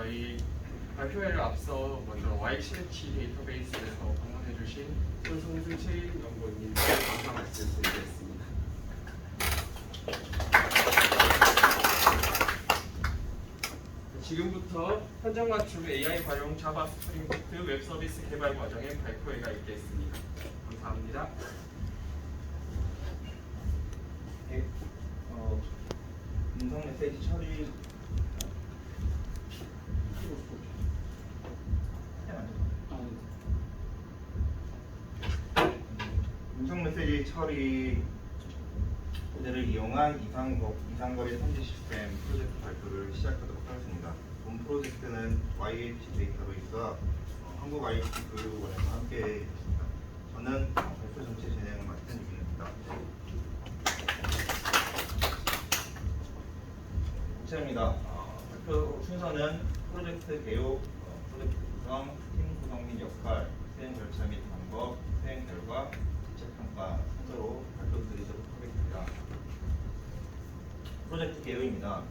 저희 발표회를 앞서 먼저 YCH 데이터베이스에서 방문해주신 손승수 체인연구원님 감사 말씀드리겠습니다. 지금부터 현장 맞춤 AI 활용 자바 스프링부트 웹 서비스 개발 과정의 발표회가 있겠습니다. 감사합니다. 네, 음성 메시지 처리 음성 메시지 처리 모델을 이용한 이상거래 탐지 시스템 프로젝트 발표를 시작하도록 하겠습니다. 본 프로젝트는 YH 데이터베이스와 한국 ICT 교육원에서 함께 했습니다. 저는 발표 전체 진행을 맡은 유빈입니다. 시작입니다. 발표 순서는 프로젝트 개요, 프로젝트 구성, 팀 구성 및 역할, 수행 절차 및 방법, 수행 결과, 실체 평가 순서로 발표드리도록 하겠습니다. 프로젝트 개요입니다.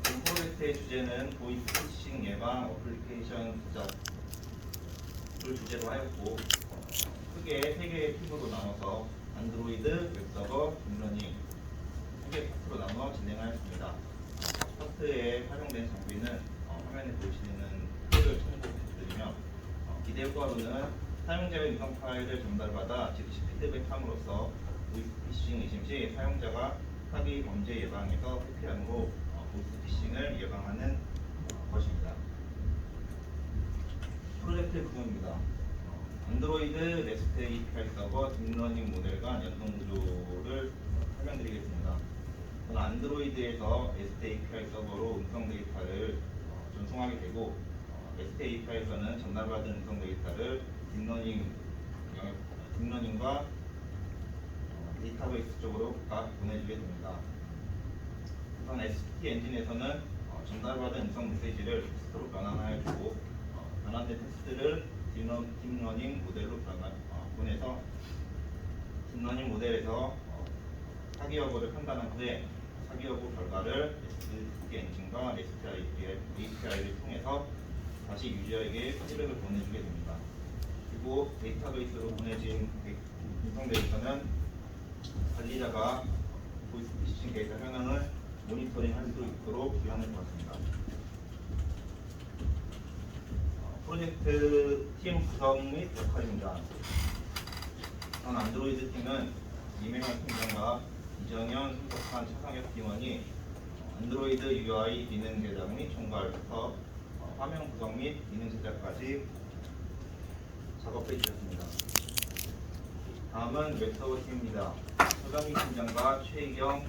본 프로젝트의 주제는 보이스피싱 예방 어플리케이션 제작을 주제로 하였고, 크게 3개의 팀으로 나눠서 안드로이드, 웹서버, 딥러닝 3개 파트로 나눠 진행하였습니다. 파트에 활용된 장비는 화면에 보시는 표를 참고드리며, 기대 효과로는 사용자의 음성 파일을 전달받아 즉시 피드백함으로써 보이스피싱 의심 시 사용자가 사기 범죄 예방에서 회피함으로 보이스피싱을 예방하는 것입니다. 프로젝트 구조입니다. 안드로이드 REST API 서버 딥러닝 모델 간 연동 구조를 설명드리겠습니다. 안드로이드에서 REST API 서버로 음성 데이터를 전송하게 되고, REST API에서는 전달받은 음성 데이터를 딥러닝과 데이터베이스 쪽으로 각각 보내주게 됩니다. 우선 ST 엔진에서는 전달받은 음성 메시지를 텍스트로 변환하여 주고, 변환된 텍스트를 딥러닝 모델로 보내서 딥러닝 모델에서 사기 여부를 판단한 후에 사기 여부 결과를 ST 엔진과 REST API를 통해서 다시 유저에게 피드백을 보내주게 됩니다. 그리고 데이터베이스로 보내진 음성 데이터는 관리자가 보이스피싱 데이터 현황을 모니터링할 수 있도록 기한을 받습니다. 프로젝트 팀 구성 및 역할입니다. 안드로이드 팀은 이명현 팀장과 이정현 손석한 차상혁 팀원이 안드로이드 UI 기능 제작 및 총괄부터 화면 구성 및 기능 제작까지 작업해 주셨습니다. 다음은 웹서버 팀입니다. 서정희 팀장과 최희경,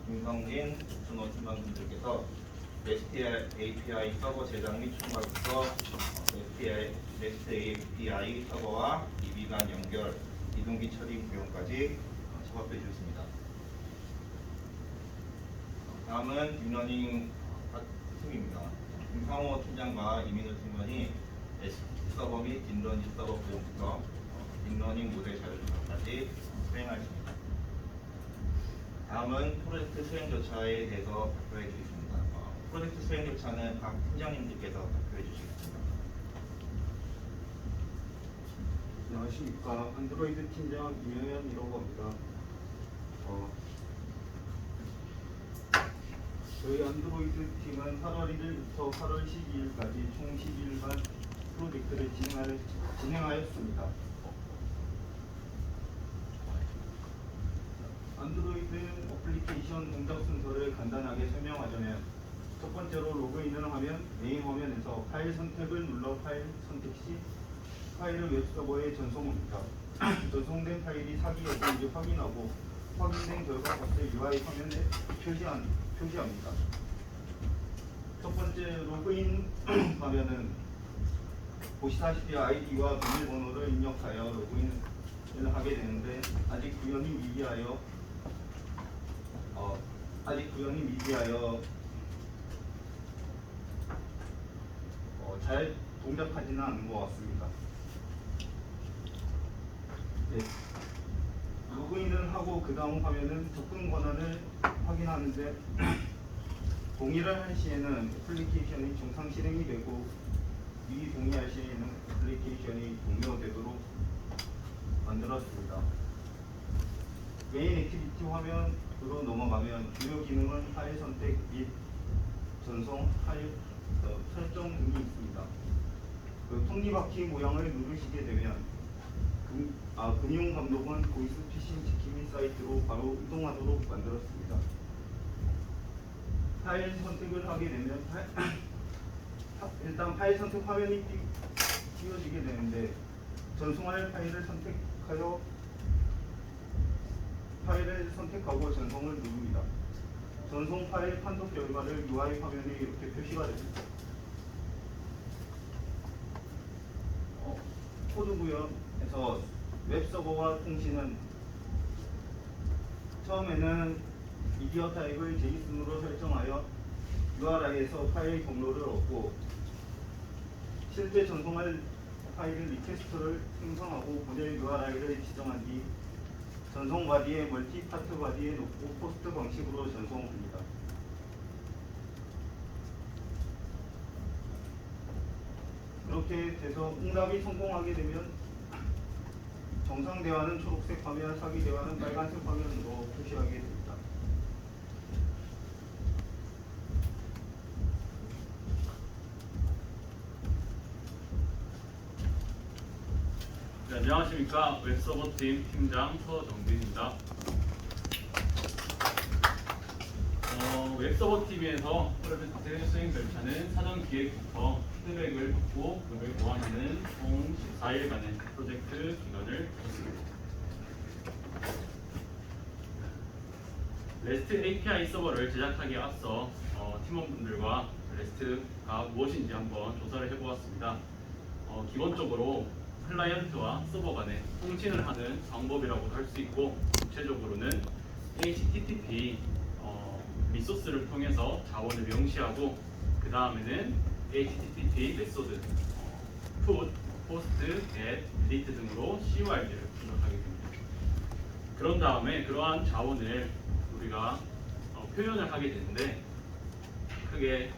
김성진, 박준호 팀장님들께서 REST API 서버 제작 및 총괄부터 REST API 서버와 DB 간 연결, 이동기 처리 구현까지 작업해 주셨습니다. 다음은 딥러닝 팀입니다. 김상호 팀장과 이민호 팀원이 ST 서버 및 딥러닝 서버 구현부터 딥러닝 모델 자료 조사까지 수행하였습니다. 다음은 프로젝트 수행 절차에 대해서 발표해 주겠습니다. 프로젝트 수행 절차는 각 팀장님들께서 발표해 주시겠습니다. 안녕하십니까. 안드로이드 팀장 이명현이라고 합니다. 저희 안드로이드 팀은 8월 1일부터 8월 12일까지 총 12일간 프로젝트를 진행하였습니다. 안드로이드 어플리케이션 동작 순서를 간단하게 설명하자면, 첫 번째로 로그인을 하면 메인 화면에서 파일 선택을 눌러 파일 선택 시 파일을 웹서버에 전송합니다. 전송된 파일이 사기 여부인지 확인하고, 확인된 결과 값을 UI 화면에 표시합니다. 첫 번째 로그인 화면은 보시다시피 아이디와 비밀번호를 입력하여 로그인을 하게 되는데, 아직 구현이 미비하여 잘 동작하지는 않은 것 같습니다. 네. 로그인을 하고 그 다음 화면은 접근 권한을 확인하는데 동의를 할 시에는 애플리케이션이 정상 실행이 되고 비동의할 시에는 애플리케이션이 종료되도록 만들었습니다. 메인 액티비티 화면으로 넘어가면 주요 기능은 파일 선택 및 전송, 파일 설정 등이 있습니다. 그 톱니바퀴 모양을 누르시게 되면 금융감독원 보이스피싱 지킴이 사이트로 바로 이동하도록 만들었습니다. 파일 선택을 하게 되면 일단 파일 선택 화면이 띄워지게 되는데 전송할 파일을 선택하고 전송을 누릅니다. 전송 파일 판독 결과를 UI 화면에 이렇게 표시가 됩니다. 코드 구현에서 웹서버와 통신은 처음에는 미디어 타입을 JSON으로 설정하여 URI에서 파일 경로를 얻고 실제 전송할 파일 리퀘스트를 생성하고 모델 URI를 지정한 뒤 전송 바디에 멀티 파트 바디에 놓고 포스트 방식으로 전송합니다. 그렇게 돼서 응답이 성공하게 되면 정상 대화는 초록색 화면, 사기 대화는 빨간색 화면으로 표시하게 됩니다. 네, 안녕하십니까. 웹서버팀 팀장 서정빈입니다. 웹서버팀에서 프로젝트 수행 절차는 사전 기획부터 피드백을 받고 그걸 보완하는 총 14일간의 프로젝트 기간을 가졌습니다. REST API 서버를 제작하기에 앞서 팀원분들과 REST가 무엇인지 한번 조사를 해보았습니다. 기본적으로 클라이언트와 서버 간에 통신을 하는 방법이라고도 할 수 있고, 구체적으로는 HTTP 리소스를 통해서 자원을 명시하고, 그 다음에는 HTTP 메소드 put, post, get, delete 등으로 CURD를 분석하게 됩니다. 그런 다음에 그러한 자원을 우리가 표현을 하게 되는데, 크게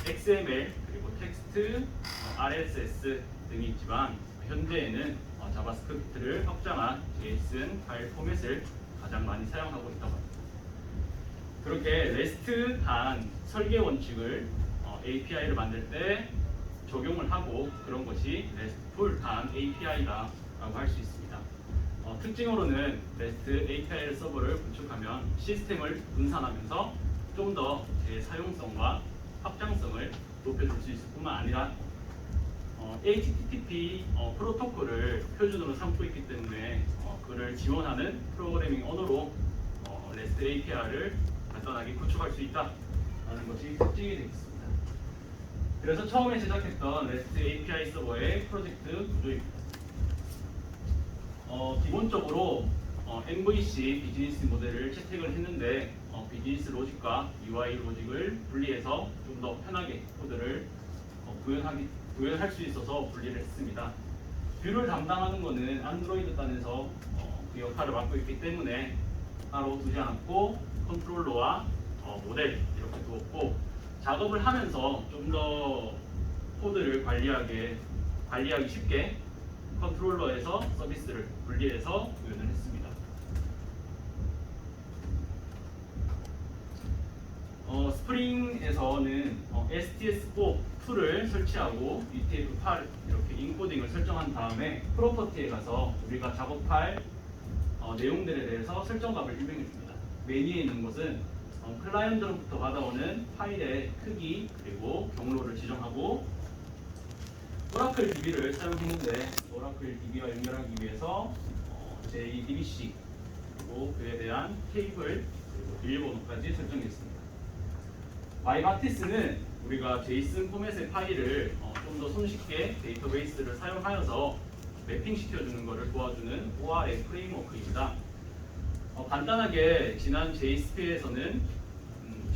XML 그리고 텍스트, RSS 등이 있지만 현재에는 자바스크립트를 확장한 JSON 파일 포맷을 가장 많이 사용하고 있다고 합니다. 그렇게 REST한 설계 원칙을 API를 만들 때 적용을 하고, 그런 것이 RESTful한 API다라고 할 수 있습니다. 특징으로는 REST API 서버를 구축하면 시스템을 분산하면서 좀 더 사용성과 확장성을 높여줄 수 있을 뿐만 아니라 HTTP 프로토콜을 표준으로 삼고 있기 때문에 그를 지원하는 프로그래밍 언어로 REST API를 간단하게 구축할 수 있다는 것이 특징이 되겠습니다. 그래서 처음에 제작했던 REST API 서버의 프로젝트 구조입니다. 기본적으로 MVC 비즈니스 모델을 채택을 했는데 비즈니스 로직과 UI 로직을 분리해서 좀 더 편하게 코드를 구현할 수 있어서 분리를 했습니다. 뷰를 담당하는 것은 안드로이드 단에서 그 역할을 맡고 있기 때문에 따로 두지 않았고, 컨트롤러와 모델 이렇게 두었고, 작업을 하면서 좀 더 코드를 관리하기 쉽게 컨트롤러에서 서비스를 분리해서 구현을 했습니다. 스프링에서는 STS4 툴을 설치하고 UTF-8 이렇게 인코딩을 설정한 다음에 프로퍼티에 가서 우리가 작업할 내용들에 대해서 설정값을 입력해 줍니다. 메뉴에 있는 것은 클라이언트로부터 받아오는 파일의 크기 그리고 경로를 지정하고, 오라클 DB를 사용했는데 오라클 DB와 연결하기 위해서 JDBC 그리고 그에 대한 테이블 그리고 비밀번호까지 설정했습니다. 마이바티스는 우리가 JSON 포맷의 파일을 좀 더 손쉽게 데이터베이스를 사용하여서 매핑 시켜주는 것을 도와주는 ORM 프레임워크입니다. 간단하게 지난 JSP에서는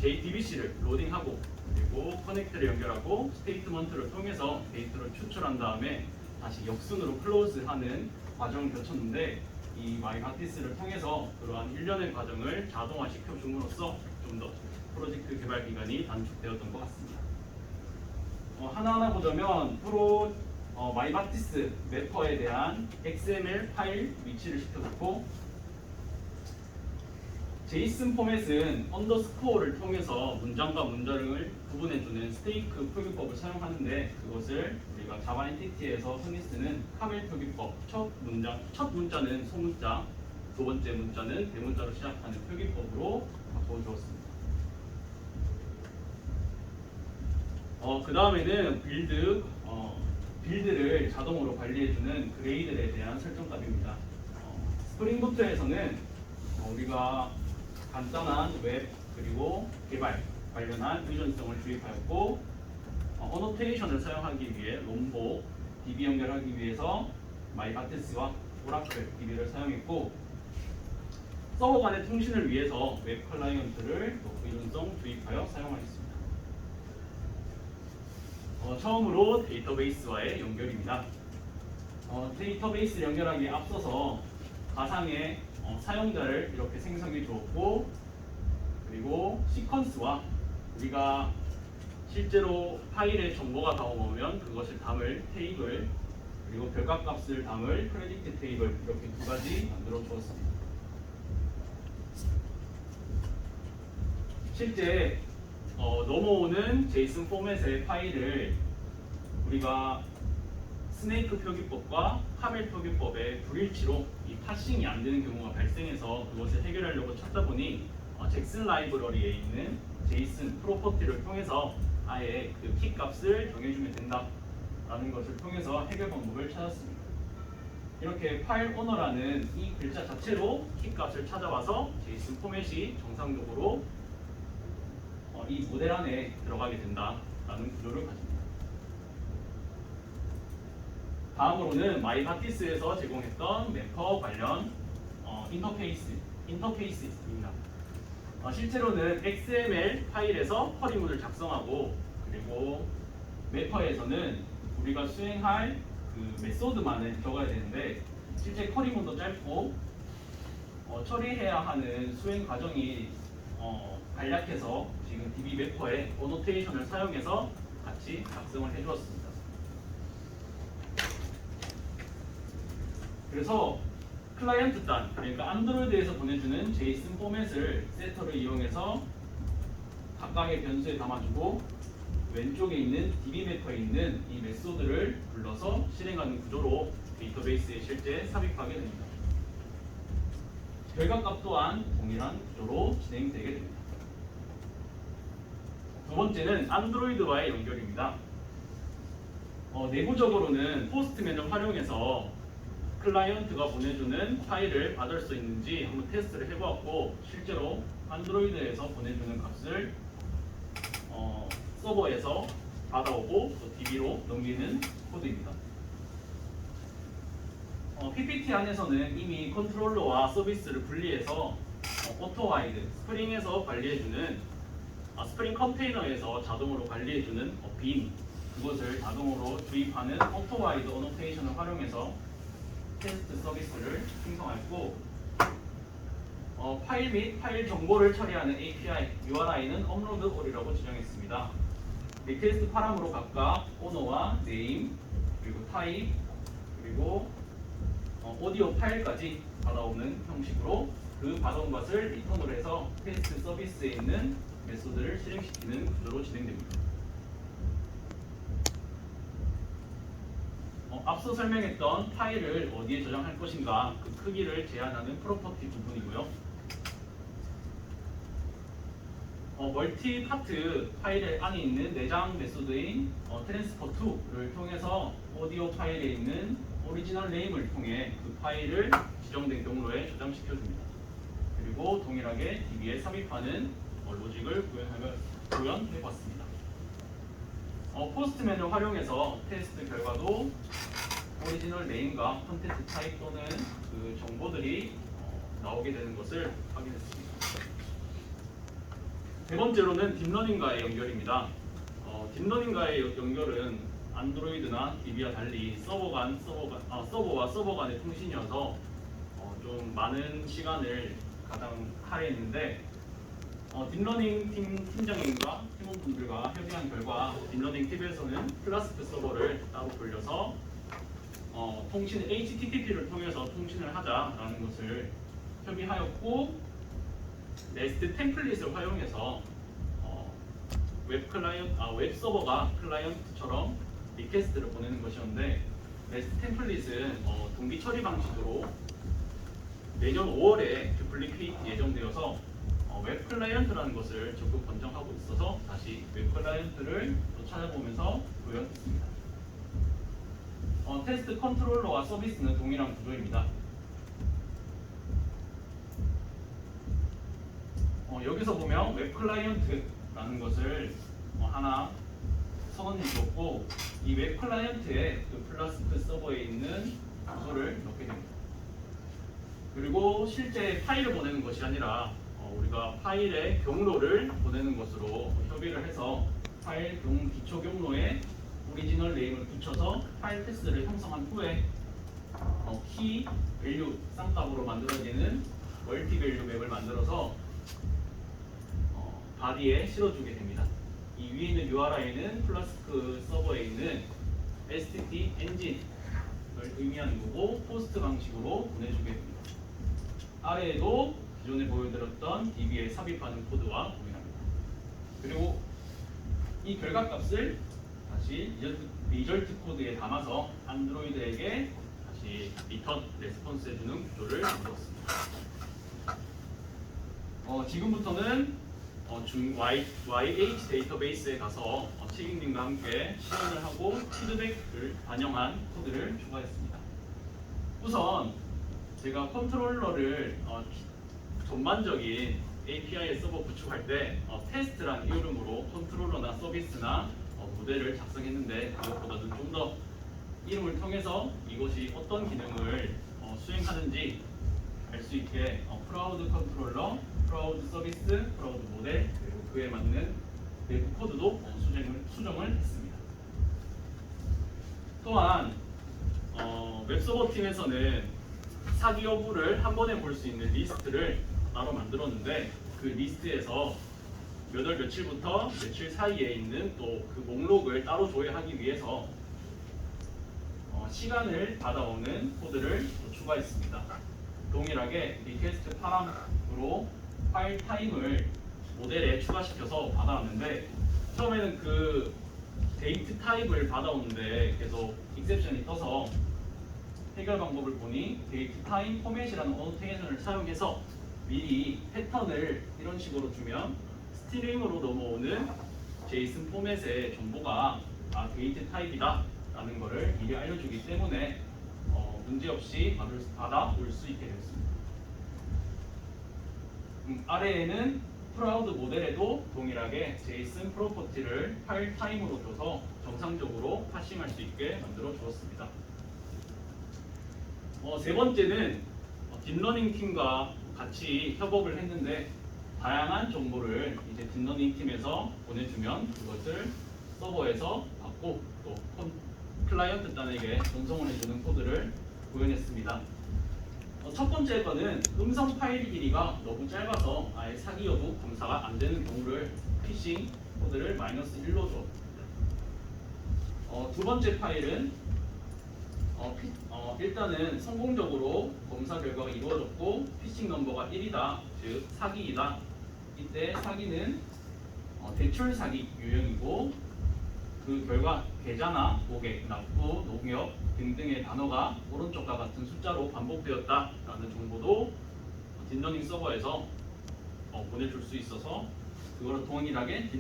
JDBC를 로딩하고 그리고 커넥트를 연결하고 스테이트먼트를 통해서 데이터를 추출한 다음에 다시 역순으로 클로즈하는 과정을 거쳤는데, 이 마이바티스를 통해서 그러한 일련의 과정을 자동화 시켜줌으로써 좀 더 프로젝트 개발 기간이 단축되었던 것 같습니다. 하나하나 보자면 마이바티스 매퍼에 대한 XML 파일 위치를 시켜놓고 제이슨 포맷은 언더스코어를 통해서 문장과 문장을 구분해주는 스테이크 표기법을 사용하는데 그것을 우리가 자바 엔티티에서 흔히 쓰는 카멜 표기법 첫 문자는 소문자, 두 번째 문자는 대문자로 시작하는 표기법으로 바꿔주었습니다. 그 다음에는 빌드를 자동으로 관리해주는 그레이들에 대한 설정값입니다. 스프링부트에서는 우리가 간단한 웹 그리고 개발 관련한 의존성을 주입하였고 어노테이션을 사용하기 위해 롬보, DB 연결하기 위해서 마이바티스와 오라클 DB를 사용했고 서버 간의 통신을 위해서 웹 클라이언트를 의존성 주입하여 사용하였습니다. 처음으로 데이터베이스와의 연결입니다. 데이터베이스 연결하기에 앞서서 가상의 사용자를 이렇게 생성해 주었고 그리고 시퀀스와 우리가 실제로 파일에 정보가 나오면 그것을 담을 테이블 그리고 별값값을 담을 프레딕트 테이블 이렇게 두 가지 만들어 주었습니다. 실제 넘어오는 제이슨 포맷의 파일을 우리가 스네이크 표기법과 카멜 표기법의 불일치로 이 파싱이 안 되는 경우가 발생해서 그것을 해결하려고 찾다 보니 잭슨 라이브러리에 있는 제이슨 프로퍼티를 통해서 아예 그 키 값을 정해주면 된다라는 것을 통해서 해결 방법을 찾았습니다. 이렇게 파일 오너라는 이 글자 자체로 키 값을 찾아와서 제이슨 포맷이 정상적으로 이 모델 안에 들어가게 된다라는 구조를 가집니다. 다음으로는 마이바티스에서 제공했던 매퍼 관련 인터페이스입니다. 실제로는 XML 파일에서 쿼리문을 작성하고 그리고 매퍼에서는 우리가 수행할 그 메소드만을 적어야 되는데 실제 쿼리문도 짧고 처리해야 하는 수행 과정이 간략해서 지금 DB 매퍼의 어노테이션을 사용해서 같이 작성을 해주었습니다. 그래서 클라이언트 단, 그러니까 안드로이드에서 보내주는 제이슨 포맷을 세터를 이용해서 각각의 변수에 담아주고 왼쪽에 있는 DB 매퍼에 있는 이 메소드를 불러서 실행하는 구조로 데이터베이스에 실제 삽입하게 됩니다. 결과값 또한 동일한 구조로 진행되게 됩니다. 두 번째는 안드로이드와의 연결입니다. 내부적으로는 포스트맨을 활용해서 클라이언트가 보내주는 파일을 받을 수 있는지 한번 테스트를 해보았고 실제로 안드로이드에서 보내주는 값을 서버에서 받아오고 또 DB로 넘기는 코드입니다. PPT 안에서는 이미 컨트롤러와 서비스를 분리해서 오토와이드, 스프링에서 관리해주는 스프링 컨테이너에서 자동으로 관리해주는 빔, 그것을 자동으로 주입하는 오토와이드 어노테이션을 활용해서 테스트 서비스를 생성했고 파일 및 파일 정보를 처리하는 API, URI는 업로드 올이라고 지정했습니다. 리퀘스트 파람으로 각각 오너와 네임, 그리고 타입, 그리고 오디오 파일까지 받아오는 형식으로 그 받아온 것을 리턴으로 해서 테스트 서비스에 있는 메소드를 실행시키는 구조로 진행됩니다. 앞서 설명했던 파일을 어디에 저장할 것인가 그 크기를 제한하는 프로퍼티 부분이고요. 멀티 파트 파일 안에 있는 내장 메소드인 트랜스퍼2를 통해서 오디오 파일에 있는 오리지널 네임을 통해 그 파일을 지정된 경로에 저장시켜줍니다. 그리고 동일하게 DB에 삽입하는 로직을 구현해봤습니다. 포스트맨을 활용해서 테스트 결과도 오리지널 네임과 컨텐츠 타입 또는 그 정보들이 나오게 되는 것을 확인했습니다. 세 번째로는 딥러닝과의 연결입니다. 딥러닝과의 연결은 안드로이드나 DB와 달리 서버와 서버 간의 통신이어서 좀 많은 시간을 가장 할애했는데 딥러닝 팀 팀장님과 팀원분들과 협의한 결과 딥러닝 팁에서는 플라스크 서버를 따로 돌려서 통신 HTTP를 통해서 통신을 하자라는 것을 협의하였고, 네스트 템플릿을 활용해서 웹 서버가 클라이언트처럼 리퀘스트를 보내는 것이었는데, 네스트 템플릿은 동기 처리 방식으로 내년 5월에 듀플리케이트 예정되어서 웹 클라이언트라는 것을 적극 권장하고 있어서 다시 웹 클라이언트를 또 찾아보면서 구현했습니다. 테스트 컨트롤러와 서비스는 동일한 구조입니다. 여기서 보면 웹 클라이언트라는 것을 하나 선언해 주었고, 이 웹 클라이언트에 그 플라스크 서버에 있는 주소를 넣게 됩니다. 그리고 실제 파일을 보내는 것이 아니라 우리가 파일의 경로를 보내는 것으로 협의를 해서 파일 기초 경로에 오리지널 네임을 붙여서 파일 패스를 형성한 후에 키, 밸류, 쌍값으로 만들어지는 멀티 밸류 맵을 만들어서 바디에 실어주게 됩니다. 이 위에 있는 URI는 플라스크 서버에 있는 STT 엔진을 의미하는 거고, 포스트 방식으로 보내주게 됩니다. 아래에도 기존에 보여드렸던 DB에 삽입하는 코드와 동일합니다. 그리고 이 결과값을 다시 리절트 코드에 담아서 안드로이드에게 다시 리턴 레스폰스 해주는 구조를 만들었습니다. 지금부터는 YH 데이터베이스에 가서 책임님과 함께 실현을 하고 피드백을 반영한 코드를 추가했습니다. 우선 제가 컨트롤러를 전반적인 API 서버 구축할 때 테스트란 이름으로 컨트롤러나 서비스나 모델을 작성했는데, 그것보다는 좀 더 이름을 통해서 이것이 어떤 기능을 수행하는지 알 수 있게 프라우드 컨트롤러, 프라우드 서비스, 프라우드 모델, 그리고 그에 맞는 내부 코드도 수정을 했습니다. 또한 웹서버 팀에서는 사기 여부를 한 번에 볼 수 있는 리스트를 따로 만들었는데, 그 리스트에서 몇 월 며칠부터 며칠 사이에 있는 또 그 목록을 따로 조회하기 위해서 시간을 받아오는 코드를 또 추가했습니다. 동일하게 리퀘스트 파람으로 파일 타임을 모델에 추가시켜서 받아왔는데, 처음에는 그 데이트 타입을 받아오는데 계속 익셉션이 떠서 해결 방법을 보니 데이트 타임 포맷이라는 어노테이션을 사용해서 미리 패턴을 이런 식으로 주면 스트링으로 넘어오는 제이슨 포맷의 정보가 데이트 타입이다 라는 것을 미리 알려주기 때문에 문제없이 받아올 수 있게 됐습니다. 아래에는 프라우드 모델에도 동일하게 제이슨 프로퍼티를 파일 타임으로 줘서 정상적으로 파싱할 수 있게 만들어 주었습니다. 세 번째는 딥러닝 팀과 같이 협업을 했는데, 다양한 정보를 이제 딥러닝 팀에서 보내주면 그것을 서버에서 받고 또 클라이언트 단에게 전송을 해주는 코드를 구현했습니다. 첫 번째 거는 음성 파일 길이가 너무 짧아서 아예 사기 여부 검사가 안 되는 경우를 피싱 코드를 -1로 줬습니다. 두 번째 파일은 일단은 성공적으로 검사 결과가 이루어졌고 피싱 넘버가 1이다, 즉 사기이다. 이때 사기는 대출 사기 유형이고, 그 결과 계좌나 고객, 납부, 농협 등등의 단어가 오른쪽과 같은 숫자로 반복되었다라는 정보도 딥러닝 서버에서 보내줄 수 있어서 그거를 동일하게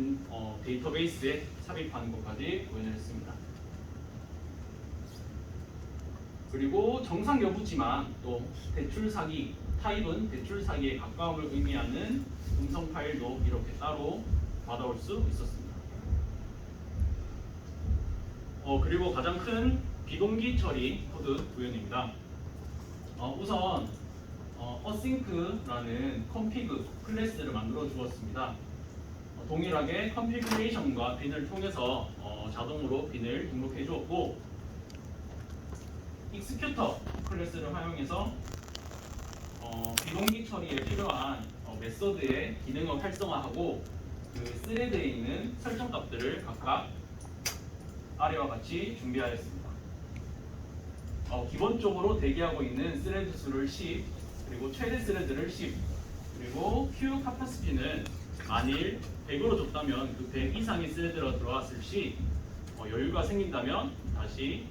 데이터베이스에 삽입하는 것까지 구현했습니다. 그리고 정상 여부지만 또 대출 사기 타입은 대출 사기에 가까움을 의미하는 음성 파일도 이렇게 따로 받아올 수 있었습니다. 그리고 가장 큰 비동기 처리 코드 구현입니다. 우선 어싱크라는 컴피그 클래스를 만들어 주었습니다. 동일하게 컨피그레이션과 빈을 통해서 자동으로 빈을 등록해 주었고, 익스큐터 클래스를 활용해서 비동기 처리에 필요한 메서드의 기능을 활성화하고 그 스레드에 있는 설정 값들을 각각 아래와 같이 준비하였습니다. 기본적으로 대기하고 있는 스레드 수를 10, 그리고 최대 스레드를 10, 그리고 Q 카파시티는 만일 100으로 줬다면 그 100 이상의 스레드로 들어왔을 시 여유가 생긴다면 다시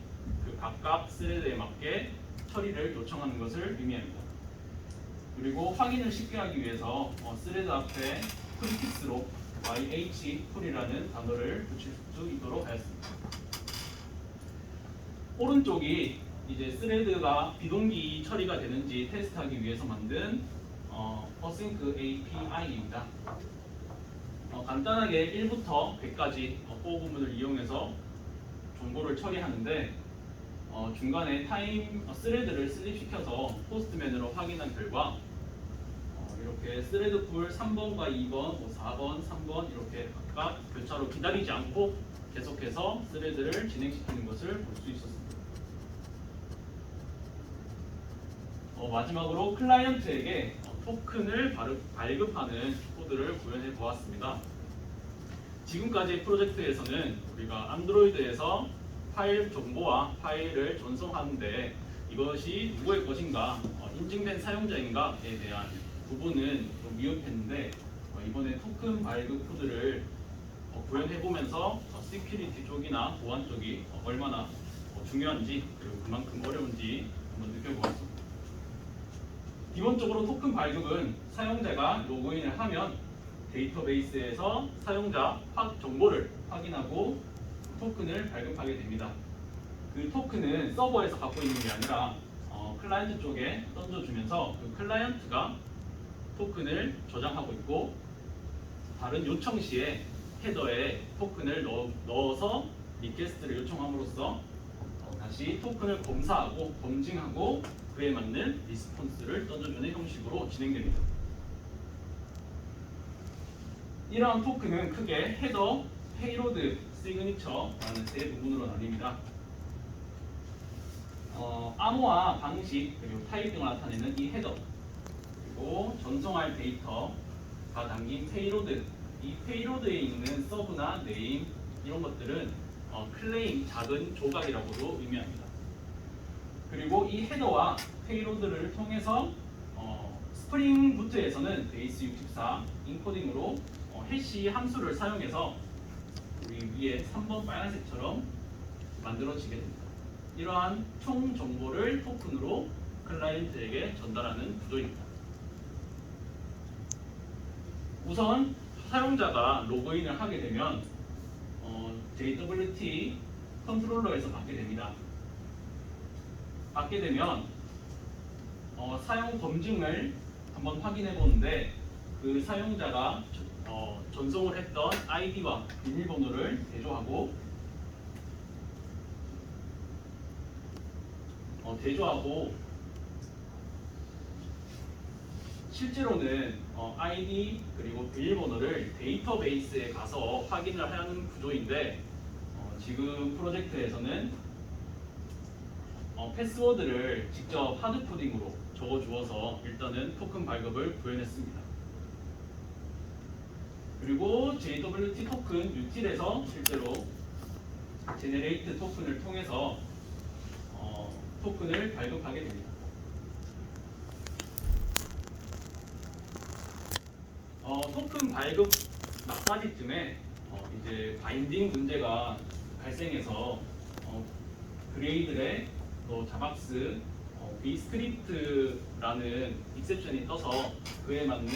그 각각 스레드에 맞게 처리를 요청하는 것을 의미합니다. 그리고 확인을 쉽게 하기 위해서 스레드 앞에 프리픽스로 YH 풀이라는 단어를 붙일 수 있도록 하였습니다. 오른쪽이 이제 스레드가 비동기 처리가 되는지 테스트하기 위해서 만든 Async API입니다. 간단하게 1부터 100까지 코어 부분을 이용해서 정보를 처리하는데 중간에 스레드를 슬립시켜서 포스트맨으로 확인한 결과 이렇게 스레드 풀 3번과 2번, 4번, 3번 이렇게 각각 교차로 기다리지 않고 계속해서 스레드를 진행시키는 것을 볼 수 있었습니다. 마지막으로 클라이언트에게 토큰을 발급하는 코드를 구현해 보았습니다. 지금까지 프로젝트에서는 우리가 안드로이드에서 파일 정보와 파일을 전송하는데 이것이 누구의 것인가, 인증된 사용자인가에 대한 부분은 좀 미흡했는데 이번에 토큰 발급 코드를 구현해 보면서 시큐리티 쪽이나 보안 쪽이 얼마나 중요한지 그리고 그만큼 어려운지 한번 느껴보았습니다. 기본적으로 토큰 발급은 사용자가 로그인을 하면 데이터베이스에서 사용자 정보를 확인하고 토큰을 발급하게 됩니다. 그 토큰은 서버에서 갖고 있는 게 아니라 클라이언트 쪽에 던져주면서 그 클라이언트가 토큰을 저장하고 있고 다른 요청 시에 헤더에 토큰을 넣어서 리퀘스트를 요청함으로써 다시 토큰을 검사하고 검증하고 그에 맞는 리스폰스를 던져주는 형식으로 진행됩니다. 이러한 토큰은 크게 헤더, 페이로드, 시그니처라는 세 부분으로 나뉩니다. 암호화 방식 그리고 타입 등을 나타내는 이 헤더, 그리고 전송할 데이터가 담긴 페이로드, 이 페이로드에 있는 서브나 네임 이런 것들은 클레임 작은 조각이라고도 의미합니다. 그리고 이 헤더와 페이로드를 통해서 스프링 부트에서는 베이스 64 인코딩으로 해시 함수를 사용해서 우리 위에 3번 빨간색처럼 만들어지게 됩니다. 이러한 총 정보를 토큰으로 클라이언트에게 전달하는 구조입니다. 우선 사용자가 로그인을 하게 되면 JWT 컨트롤러에서 받게 됩니다. 받게 되면 사용 검증을 한번 확인해 보는데 그 사용자가 전송을 했던 아이디와 비밀번호를 대조하고 실제로는 아이디 그리고 비밀번호를 데이터베이스에 가서 확인을 하는 구조인데 지금 프로젝트에서는 패스워드를 직접 하드코딩으로 적어주어서 일단은 토큰 발급을 구현했습니다. 그리고 JWT 토큰 유틸에서 실제로 제네레이트 토큰을 통해서 토큰을 발급하게 됩니다. 토큰 발급 막바지쯤에 이제 바인딩 문제가 발생해서 그레이들의 자박스 B스크립트라는 익셉션이 떠서 그에 맞는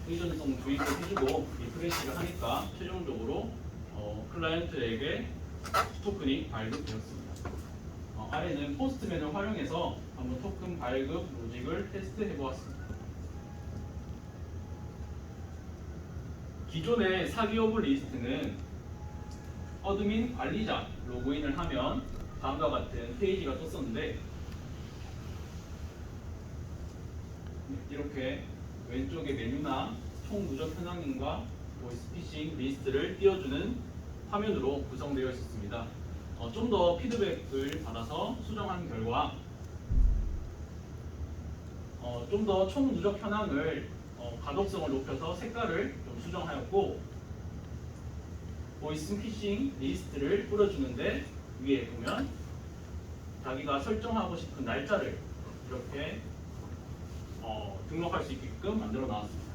의존성 주입을 해주고 리프레시를 하니까 최종적으로 클라이언트에게 토큰이 발급되었습니다. 아래는 포스트맨을 활용해서 한번 토큰 발급 로직을 테스트해 보았습니다. 기존의 사기오브 리스트는 어드민 관리자 로그인을 하면 다음과 같은 페이지가 떴었는데 이렇게 왼쪽에 메뉴나 총 누적 현황인과 보이스피싱 리스트를 띄워주는 화면으로 구성되어 있었습니다. 좀 더 피드백을 받아서 수정한 결과 좀 더 총 누적 현황을 가독성을 높여서 색깔을 좀 수정하였고 보이스피싱 리스트를 뿌려주는데 위에 보면 자기가 설정하고 싶은 날짜를 이렇게 등록할 수 있게끔 만들어 놨습니다.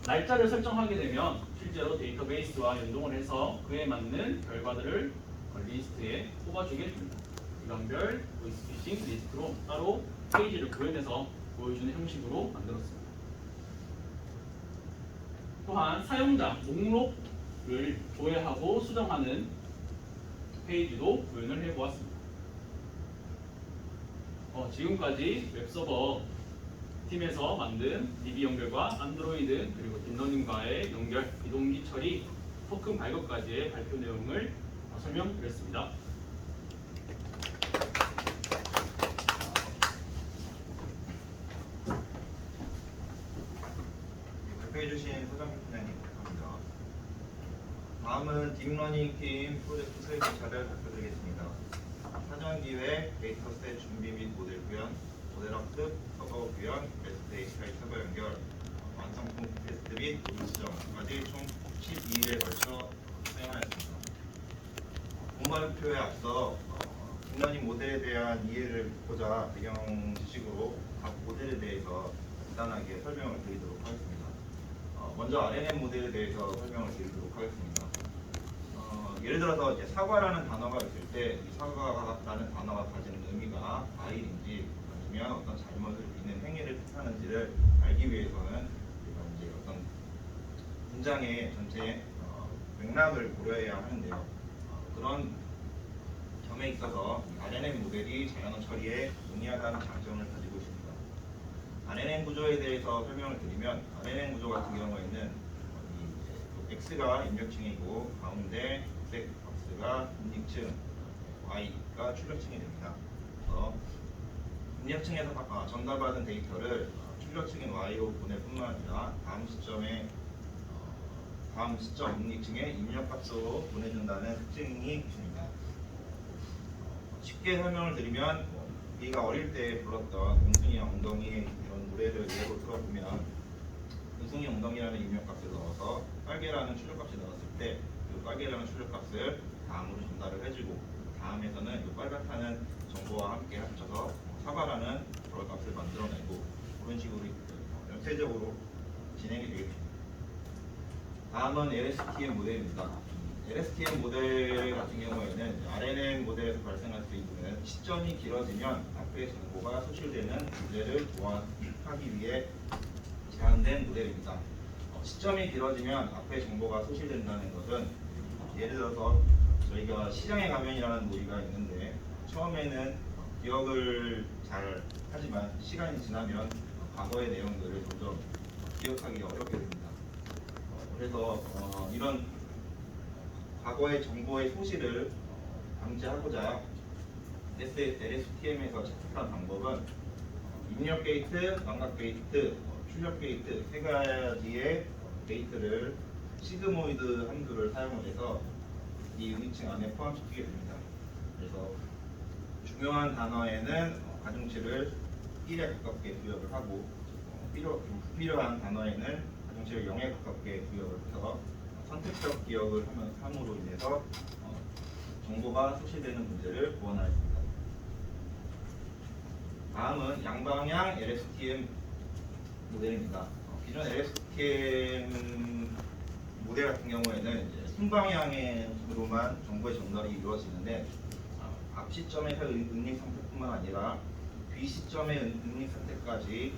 날짜를 설정하게 되면 실제로 데이터베이스와 연동을 해서 그에 맞는 결과들을 리스트에 뽑아주게 됩니다. 기관별 보이스피싱 리스트로 따로 페이지를 구현해서 보여주는 형식으로 만들었습니다. 또한 사용자 목록을 조회하고 수정하는 페이지도 구현을 해보았습니다. 지금까지 웹서버 팀에서 만든 DB 연결과 안드로이드 그리고 딥러닝과의 연결, 비동기 처리, 토큰 발급까지의 발표 내용을 설명드렸습니다. 발표해주신 소장님 팀장님 감사합니다. 다음은 딥러닝 팀 프로젝트 수행 절차를 발표드리겠습니다. 사전기획, 데이터셋 준비 및 모델 구현, 모델 학습, 서버 구현, REST API 서버 연결, 완성품 테스트 및 모듈 수정까지 총 12일에 걸쳐 수행하였습니다. 본발표에 앞서 딥러닝 모델에 대한 이해를 돕고자 배경 지식으로 각 모델에 대해서 간단하게 설명을 드리도록 하겠습니다. 먼저 RNN 모델에 대해서 설명을 드리도록 하겠습니다. 예를 들어서 이제 사과라는 단어가 있을 때 이 사과라는 단어가 가지는 의미가 과일인지 아니면 어떤 잘못을 빚는 행위를 뜻하는지를 알기 위해서는 우리가 이제 어떤 문장의 전체 맥락을 고려해야 하는데요. 그런 점에 있어서 RNN 모델이 자연어 처리에 용이하다는 장점을 가지고 있습니다. RNN 구조에 대해서 설명을 드리면 RNN 구조 같은 경우에는 X가 입력층이고 가운데 색 박스가 입력층, Y가 출력층이 됩니다. 그래서 입력층에서 전달받은 데이터를 출력층인 Y로 보낼 뿐만 아니라 다음 시점 입력층에 입력값으로 보내준다는 특징이 있습니다. 쉽게 설명을 드리면 우리가 어릴 때 불렀던 은순이 엉덩이 이런 노래를 예로 들어보면 은순이 엉덩이라는 입력값을 넣어서 빨개라는 출력값을 넣었을 때 그 빨개라는 출력값을 다음으로 전달을 해주고 다음에서는 이 빨갛다는 정보와 함께 합쳐서 사과라는 결과값을 만들어내고 그런 식으로 연쇄적으로 진행이 되겠습니다. 다음은 LSTM 모델입니다. LSTM 모델 같은 경우에는 RNN 모델에서 발생할 수 있는 시점이 길어지면 앞의 정보가 소실되는 문제를 보완하기 위해 제안된 모델입니다. 시점이 길어지면 앞의 정보가 소실된다는 것은 예를 들어서 저희가 시장에 가면이라는 놀이가 있는데 처음에는 기억을 잘 하지만 시간이 지나면 과거의 내용들을 점점 기억하기 어렵게 됩니다. 그래서 이런 과거의 정보의 소실을 방지하고자 LSTM에서 채택한 방법은 입력 게이트, 망각 게이트, 출력 게이트 세 가지의 게이트를 시그모이드 함수를 사용을 해서 이 의미층 안에 포함시키게 됩니다. 그래서 중요한 단어에는 가중치를 1에 가깝게 구역을 하고 불필요한 단어에는 가중치를 0에 가깝게 구역을 해서 선택적 기억을 함으로 인해서 정보가 소실되는 문제를 보완하였습니다. 다음은 양방향 LSTM 모델입니다. 기존 LSTM 모델 같은 경우에는 이제 순방향으로만 정보의 전달이 이루어지는데 앞 시점에서 응립 상태뿐만 아니라 뒤 시점의 응립 상태까지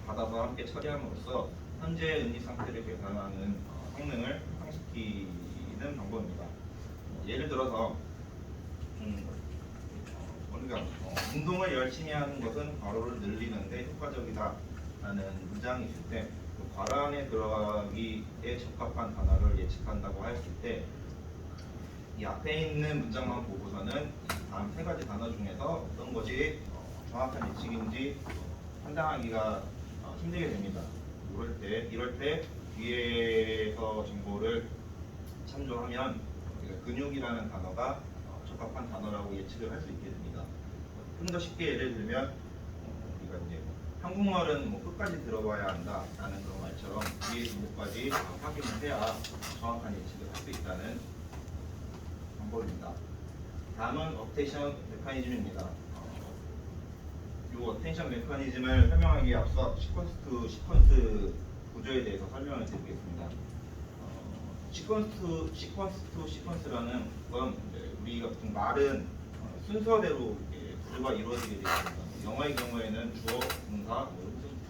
받아서 함께 처리함으로써 현재 응립 상태를 계산하는 성능을 향상시키는 방법입니다. 예를 들어서 우리가 운동을 열심히 하는 것은 괄호를 늘리는데 효과적이다라는 문장이 있을 때 그 괄호 안에 들어가기에 적합한 단어를 예측한다고 했을 때 이 앞에 있는 문장만 보고서는 다음 세 가지 단어 중에서 어떤 것이 정확한 예측인지 판단하기가 힘들게 됩니다. 이럴 때 뒤에서 정보를 참조하면 근육이라는 단어가 적합한 단어라고 예측을 할 수 있게 됩니다. 좀 더 쉽게 예를 들면 우리가 이제 한국말은 뭐 끝까지 들어봐야 한다라는 그런 말처럼 뒤에 정보까지 확인을 해야 정확한 예측을 할 수 있다는 방법입니다. 다음은 어텐션 메커니즘입니다. 이 어텐션 메커니즘을 설명하기에 앞서 시퀀스 투 시퀀스 구조에 대해서 설명을 드리겠습니다. 시퀀스 투 시퀀스라는 건 우리가 보통 말은 순서대로 구조가 이루어지게 되어 있습니다. 영어의 경우에는 주어, 동사,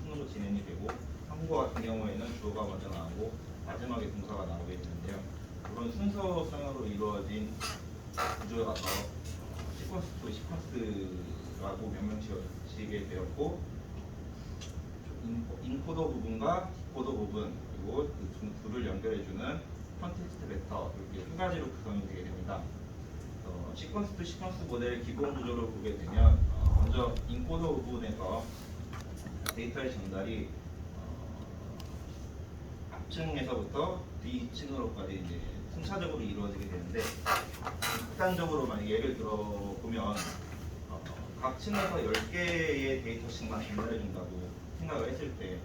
순으로 진행이 되고 한국어 같은 경우에는 주어가 먼저 나오고 마지막에 동사가 나오게 되는데요. 그런 순서상으로 이루어진 구조라서 시퀀스 투 시퀀스라고 명명 지어지게 되었고 인코더 부분과 디코더 부분 그리고 그 둘을 연결해주는 컨텍스트 벡터 이렇게 세 가지로 구성이 되게 됩니다. 시퀀스 투 시퀀스 모델의 기본 구조를 보게 되면 먼저 인코더 부분에서 데이터의 전달이 앞층에서부터 뒤층으로까지 이제 순차적으로 이루어지게 되는데 극단적으로 만약 예를 들어 보면 각 층에서 10개의 데이터씩만 전달해 준다고 생각을 했을 때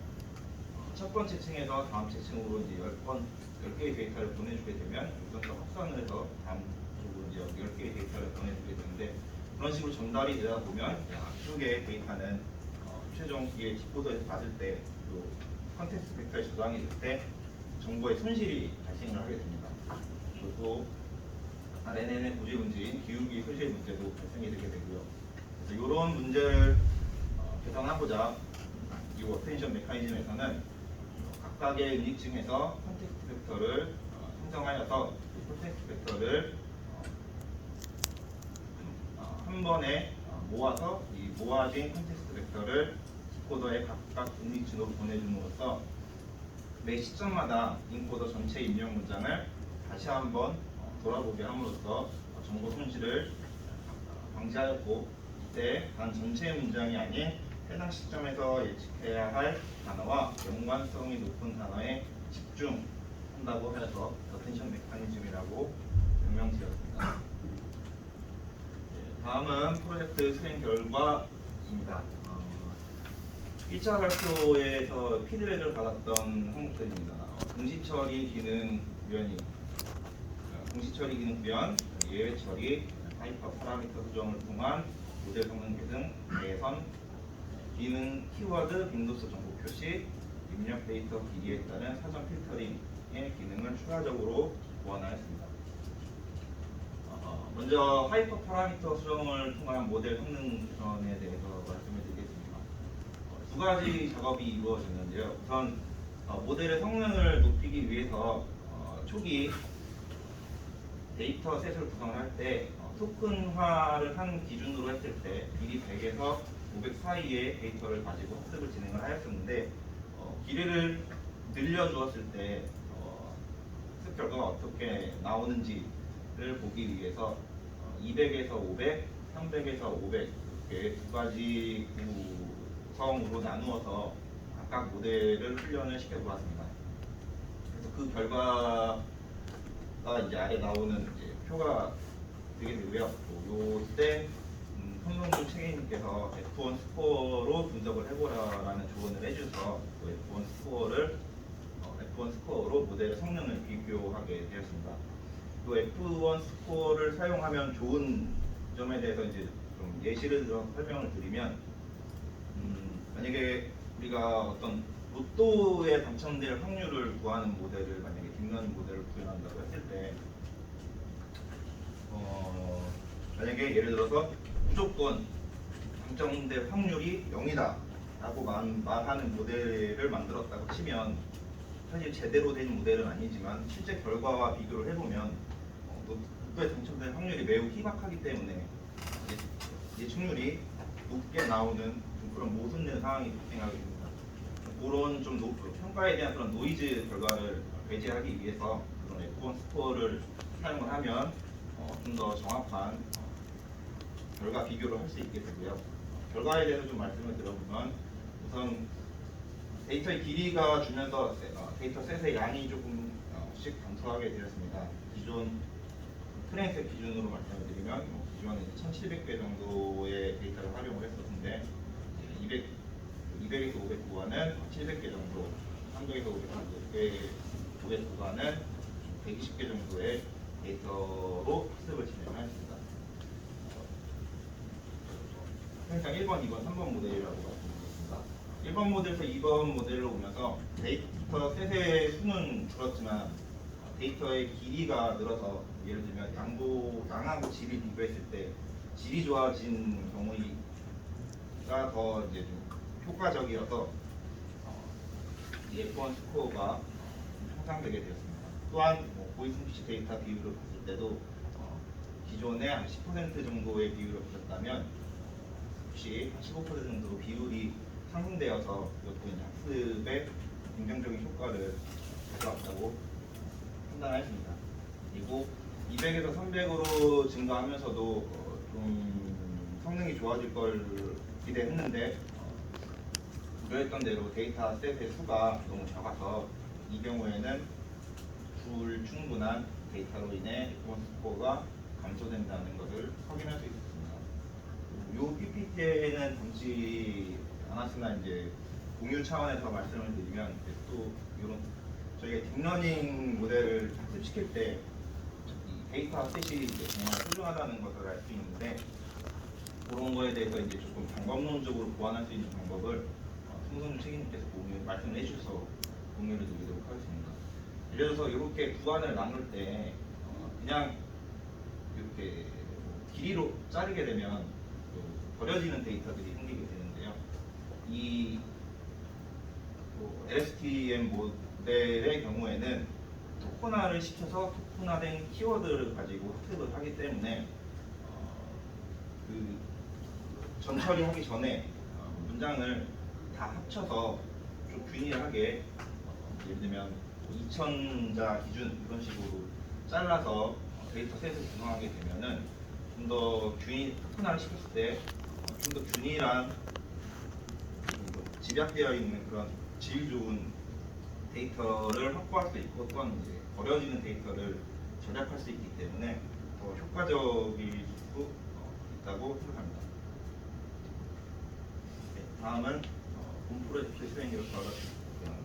첫 번째 층에서 다음 층으로 이제 10개의 데이터를 보내주게 되면 우선 확산을 해서 다음 쪽으로 이제 10개의 데이터를 보내주게 되는데 그런 식으로 전달이 되다 보면 앞쪽의 데이터는 최종 뒤에 디코더에서 받을 때 또 컨텍스트 벡터에 저장이 될 때 정보의 손실이 발생을 하게 됩니다. 그리고 RNN의 고지 문제인 기울기 소실 문제도 발생이 되게 되고요. 그래서 이런 문제를 개선하고자 이 어텐션 메커니즘에서는 각각의 유닛층에서 컨텍스트 벡터를 생성하여서 이 컨텍스트 벡터를 한 번에 모아서 이 모아진 컨텍스트 벡터를 디코더의 각각 유닛층으로 보내줌으로써 매 시점마다 인코더 전체 입력 문장을 다시 한번 돌아보게 함으로써 정보 손실을 방지하였고 이때 단 전체 문장이 아닌 해당 시점에서 예측해야 할 단어와 연관성이 높은 단어에 집중한다고 해서 어텐션 메커니즘이라고 명명지었습니다. 다음은 프로젝트 수행 결과입니다. 1차 발표에서 피드백을 받았던 항목들입니다. 공시처리 기능 구현이 공시처리 기능 구현, 예외 처리, 하이퍼 파라미터 수정을 통한 모델 성능 개선, 기능 키워드 빈도수 정보 표시, 입력 데이터 길이에 따른 사전 필터링의 기능을 추가적으로 보완하였습니다. 먼저 하이퍼 파라미터 수정을 통한 모델 성능 개선에 대해서 말씀을 드리겠습니다. 두 가지 작업이 이루어졌는데요. 우선 모델의 성능을 높이기 위해서 초기 데이터 셋을 구성할 때 토큰화를 한 기준으로 했을 때 미리 100에서 500 사이의 데이터를 가지고 학습을 진행을 하였었는데 길이를 늘려주었을 때 학습 결과가 어떻게 나오는지를 보기 위해서 200에서 500, 300에서 500 이렇게 두 가지 구성으로 나누어서 각각 모델을 훈련을 시켜보았습니다. 그래서 그 결과가 이제 아래 나오는 이제 표가 되게 되고요. 요때 손동준 책임님께서 F1 스코어로 분석을 해보라라는 조언을 해주셔서 F1 스코어로 모델의 성능을 비교하게 되었습니다. 또 F1 스코어를 사용하면 좋은 점에 대해서 이제 좀 예시를 들어 설명을 드리면 만약에 우리가 어떤 로또에 당첨될 확률을 구하는 모델을 만약에 딥러닝 모델을 구현한다고 했을 때 만약에 예를 들어서 무조건 당첨될 확률이 0이다 라고 말하는 모델을 만들었다고 치면 사실 제대로 된 모델은 아니지만 실제 결과와 비교를 해보면 로또에 당첨될 확률이 매우 희박하기 때문에 예측률이 높게 나오는 그런 모순된 상황이 발생하게 됩니다. 그런 좀 평가에 대한 그런 노이즈 결과를 배제하기 위해서 그런 F1 스코어를 사용을 하면 좀 더 정확한 결과 비교를 할 수 있게 되고요. 결과에 대해서 좀 말씀을 드려보면 우선 데이터의 길이가 주면서 데이터 셋의 양이 조금씩 감소하게 되었습니다. 기존 프레임셋 기준으로 말씀을 드리면 기존에 1700개 정도의 데이터를 활용을 했었는데 200에서 500 구간은 700개 정도, 300에서 500 구간은 120개 정도의 데이터로 학습을 진행하였습니다. 항상 1번, 2번, 3번 모델이라고 말씀드렸습니다. 1번 모델에서 2번 모델로 오면서 데이터 셋의 수는 줄었지만 데이터의 길이가 늘어서 예를 들면 양하고 질이 비교했을 때 질이 좋아진 경우가 더 이제 좀 효과적이어서 F1 스코어가 향상되게 되었습니다. 또한 보이스피치 데이터 비율을 봤을 때도 기존에 한 10% 정도의 비율을 보셨다면 혹시 15% 정도 비율이 상승되어서 이것도 이제 학습에 긍정적인 효과를 가져왔다고 판단하였습니다. 그리고 200에서 300으로 증가하면서도 좀 성능이 좋아질 걸 기대했는데 우려했던 대로 데이터 셋의 수가 너무 작아서 이 경우에는 불충분한 데이터로 인해 F1 스코어가 감소된다는 것을 확인할 수 있었습니다. 이 PPT에는 담지 않았으나 이제 공유 차원에서 말씀을 드리면 이제 또 이런 저희가 딥러닝 모델을 학습시킬 때 이 데이터 셋이 이제 정말 소중하다는 것을 알 수 있는데 그런 거에 대해서 이제 조금 방법론적으로 보완할 수 있는 방법을 송선주 책임님께서 말씀을 해주셔서 공유를 드리도록 하겠습니다. 예를 들어서 이렇게 구간을 나눌 때 그냥 이렇게 길이로 자르게 되면 버려지는 데이터들이 생기게 되는데요. 이 LSTM 모델의 경우에는 토큰화를 시켜서 토큰화된 키워드를 가지고 학습을 하기 때문에 그 전처리하기 전에 문장을 다 합쳐서 좀 균일하게 예를 들면 2000자 기준 이런 식으로 잘라서 데이터 셋을 구성하게 되면은 좀 더 토큰화를 시켰을 때 좀 더 균일한 집약되어 있는 그런 질 좋은 데이터를 확보할 수 있고 또한 이제 버려지는 데이터를 절약할 수 있기 때문에 더 효과적일 수 있다고 생각합니다. 네, 다음은 본 프로젝트 수행 기록과를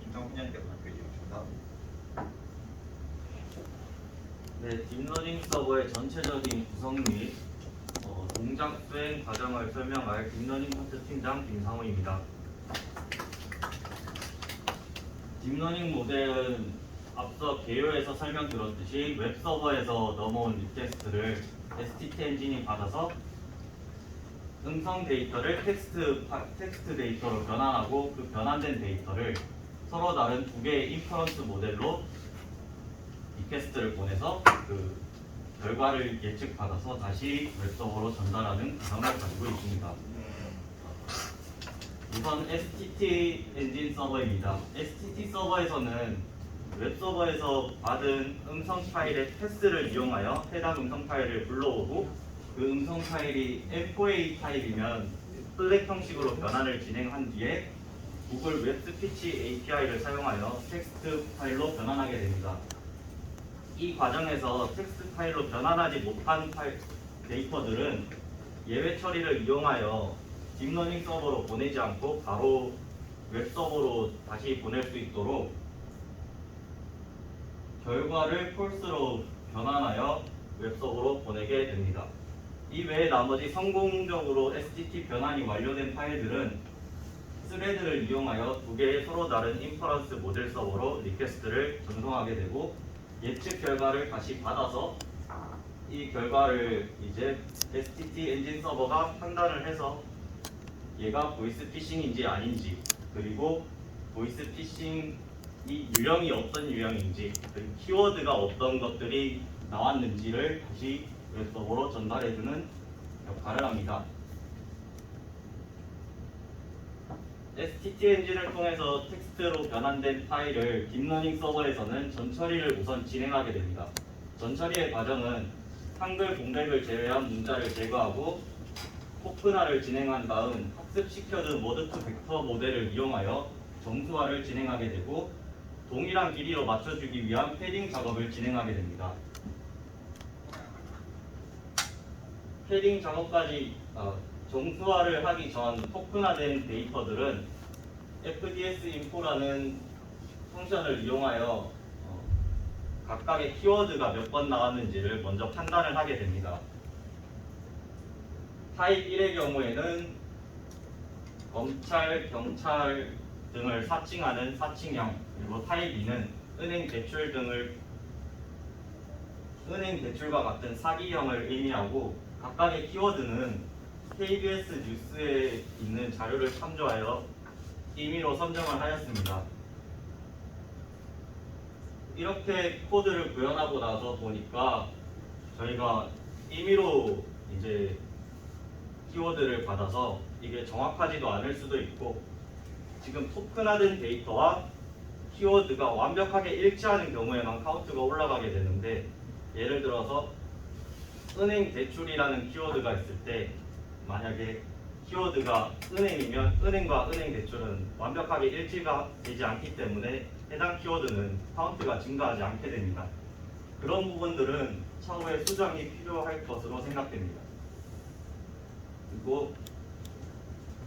김상훈 팀장님께서 발표해 주십니다. 네, 딥러닝 서버의 전체적인 구성 및 동작 수행 과정을 설명할 딥러닝 파트 팀장 김상훈입니다. 딥러닝 모델은 앞서 개요에서 설명드렸듯이 웹서버에서 넘어온 리퀘스트를 STT 엔진이 받아서 음성 데이터를 텍스트 데이터로 변환하고 그 변환된 데이터를 서로 다른 두 개의 인퍼런스 모델로 리퀘스트를 보내서 그 결과를 예측받아서 다시 웹서버로 전달하는 구성을 가지고 있습니다. 우선 STT 엔진 서버입니다. STT 서버에서는 웹서버에서 받은 음성 파일의 패스를 이용하여 해당 음성 파일을 불러오고 그 음성 파일이 M4A 파일이면 플렉 형식으로 변환을 진행한 뒤에 구글 웹 스피치 API를 사용하여 텍스트 파일로 변환하게 됩니다. 이 과정에서 텍스트 파일로 변환하지 못한 데이터들은 예외 처리를 이용하여 딥러닝 서버로 보내지 않고 바로 웹 서버로 다시 보낼 수 있도록 결과를 폴스로 변환하여 웹 서버로 보내게 됩니다. 이 외에 나머지 성공적으로 STT 변환이 완료된 파일들은 스레드를 이용하여 두 개의 서로 다른 인퍼런스 모델 서버로 리퀘스트를 전송하게 되고 예측 결과를 다시 받아서 이 결과를 이제 STT 엔진 서버가 판단을 해서 얘가 보이스 피싱인지 아닌지 그리고 보이스 피싱이 유형이 어떤 유형인지 그리고 키워드가 어떤 것들이 나왔는지를 다시 웹서버로 전달해주는 역할을 합니다. STT 엔진을 통해서 텍스트로 변환된 파일을 딥러닝 서버에서는 전처리를 우선 진행하게 됩니다. 전처리의 과정은 한글 공백을 제외한 문자를 제거하고 토큰화를 진행한 다음 학습시켜둔 워드2 벡터 모델을 이용하여 정수화를 진행하게 되고 동일한 길이로 맞춰주기 위한 패딩 작업을 진행하게 됩니다. 패딩 작업까지 정수화를 하기 전 토큰화된 데이터들은 FDS info라는 펑션을 이용하여 각각의 키워드가 몇 번 나왔는지를 먼저 판단을 하게 됩니다. 타입 1의 경우에는 검찰, 경찰 등을 사칭하는 사칭형, 그리고 타입 2는 은행 대출과 같은 사기형을 의미하고, 각각의 키워드는 KBS 뉴스에 있는 자료를 참조하여 임의로 선정을 하였습니다. 이렇게 코드를 구현하고 나서 보니까 저희가 임의로 이제 키워드를 받아서 이게 정확하지도 않을 수도 있고, 지금 토큰화된 데이터와 키워드가 완벽하게 일치하는 경우에만 카운트가 올라가게 되는데, 예를 들어서 은행 대출이라는 키워드가 있을 때 만약에 키워드가 은행이면 은행과 은행 대출은 완벽하게 일치가 되지 않기 때문에 해당 키워드는 카운트가 증가하지 않게 됩니다. 그런 부분들은 차후에 수정이 필요할 것으로 생각됩니다. 그리고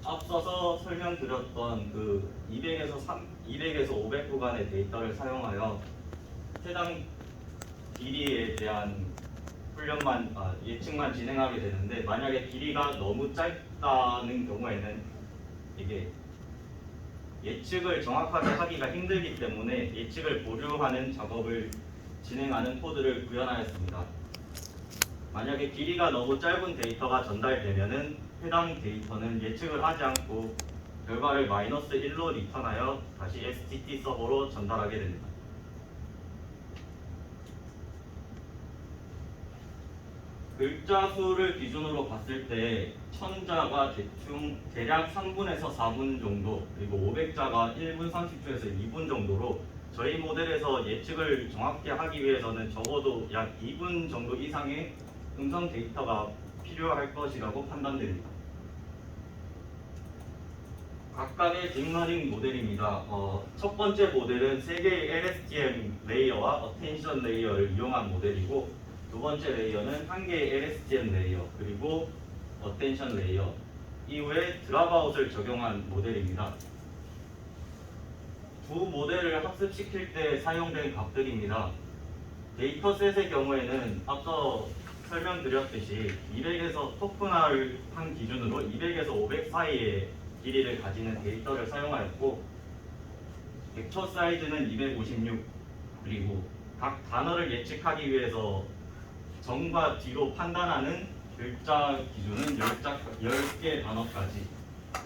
앞서서 설명드렸던 그 200에서 500 구간의 데이터를 사용하여 해당 길이에 대한 예측만 진행하게 되는데, 만약에 길이가 너무 짧다는 경우에는 이게 예측을 정확하게 하기가 힘들기 때문에 예측을 보류하는 작업을 진행하는 코드를 구현하였습니다. 만약에 길이가 너무 짧은 데이터가 전달되면은 해당 데이터는 예측을 하지 않고 결과를 -1로 리턴하여 다시 STT 서버로 전달하게 됩니다. 글자 수를 기준으로 봤을 때 1000자가 대략 3분에서 4분 정도, 그리고 500자가 1분 30초에서 2분 정도로 저희 모델에서 예측을 정확히 하기 위해서는 적어도 약 2분 정도 이상의 음성 데이터가 필요할 것이라고 판단됩니다. 각각의 딥러닝 모델입니다. 첫 번째 모델은 3개의 LSTM 레이어와 어텐션 레이어를 이용한 모델이고, 두 번째 레이어는 1개의 LSTM 레이어 그리고 어텐션 레이어 이후에 드랍아웃을 적용한 모델입니다. 두 모델을 학습시킬 때 사용된 값들입니다. 데이터셋의 경우에는 앞서 설명드렸듯이 200에서 토큰화를 한 기준으로 200에서 500 사이의 길이를 가지는 데이터를 사용하였고, 벡터 사이즈는 256, 그리고 각 단어를 예측하기 위해서 전과 뒤로 판단하는 글자 기준은 10개 단어까지,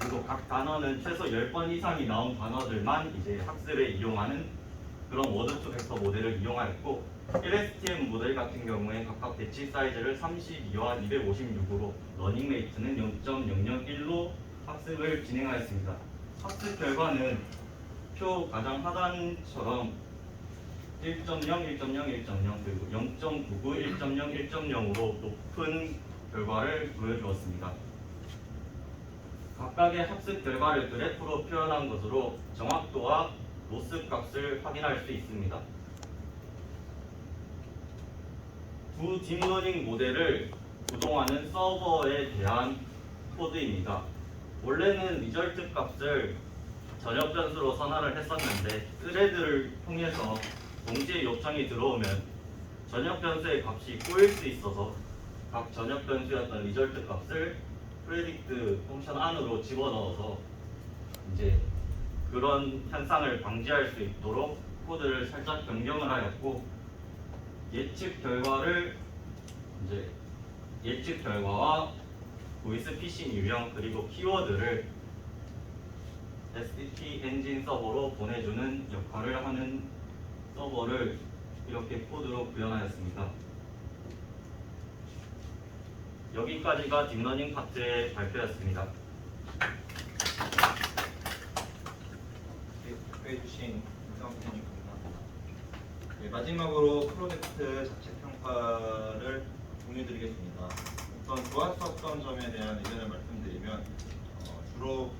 그리고 각 단어는 최소 10번 이상이 나온 단어들만 이제 학습에 이용하는 그런 워드 투 벡터 모델을 이용하였고, LSTM 모델 같은 경우에 각각 배치 사이즈를 32와 256으로 러닝 레이트는 0.001로 학습을 진행하였습니다. 학습 결과는 표 가장 하단처럼 1.0, 1.0, 1.0 그리고 0.99, 1.0, 1.0으로 높은 결과를 보여주었습니다. 각각의 학습 결과를 그래프로 표현한 것으로 정확도와 로스 값을 확인할 수 있습니다. 두 딥러닝 모델을 구동하는 서버에 대한 코드입니다. 원래는 리절트 값을 전역 변수로 선언을 했었는데, 스레드를 통해서 동시에 요청이 들어오면 전역 변수의 값이 꼬일 수 있어서 각 전역 변수였던 리절트 값을 프레딕트 펑션 안으로 집어넣어서 이제 그런 현상을 방지할 수 있도록 코드를 살짝 변경을 하였고, 예측 결과와 보이스 피싱 유형 그리고 키워드를 STT 엔진 서버로 보내주는 역할을 하는 서버를 이렇게 코드로 구현하였습니다. 여기까지가 딥러닝 파트의 발표였습니다. 발표해주신 김성태님 감사합니다. 네, 마지막으로 프로젝트 자체 평가를 공유드리겠습니다. 우선 좋았었던 점에 대한 의견을 말씀드리면, 주로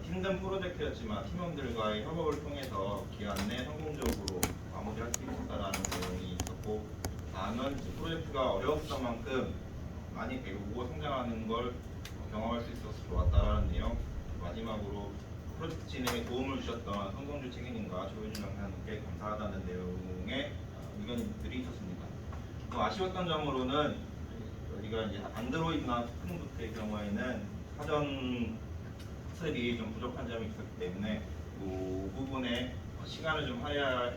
힘든 프로젝트였지만 팀원들과의 협업을 통해서 기간 내 성공적으로 마무리할 수 있었다는 내용이 있었고, 다음은 프로젝트가 어려웠던 만큼 많이 배우고 성장하는 걸 경험할 수 있어서 좋았다라는 내용, 마지막으로 프로젝트 진행에 도움을 주셨던 성동주 책임님과 조효준 강사님께 감사하다는 내용의 의견들이 있었습니다. 또 아쉬웠던 점으로는 우리가 이제 안드로이드나 스프링부트의 경우에는 사전 학습이 좀 부족한 점이 있었기 때문에 그 부분에 시간을 좀 할애가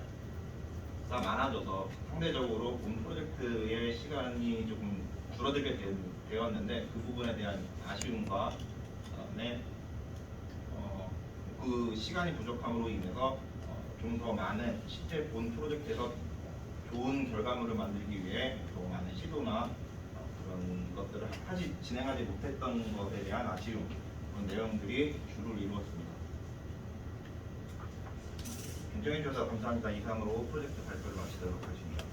많아져서 상대적으로 본 프로젝트의 시간이 조금 줄어들게 되었는데 그 부분에 대한 아쉬움과 그다음에 그 시간이 부족함으로 인해서 좀 더 많은 실제 본 프로젝트에서 좋은 결과물을 만들기 위해 더 많은 시도나 그런 것들을 진행하지 못했던 것에 대한 아쉬움 그런 내용들이 주를 이루었습니다. 인정해 주셔서 감사합니다. 이상으로 프로젝트 발표를 마치도록 하겠습니다.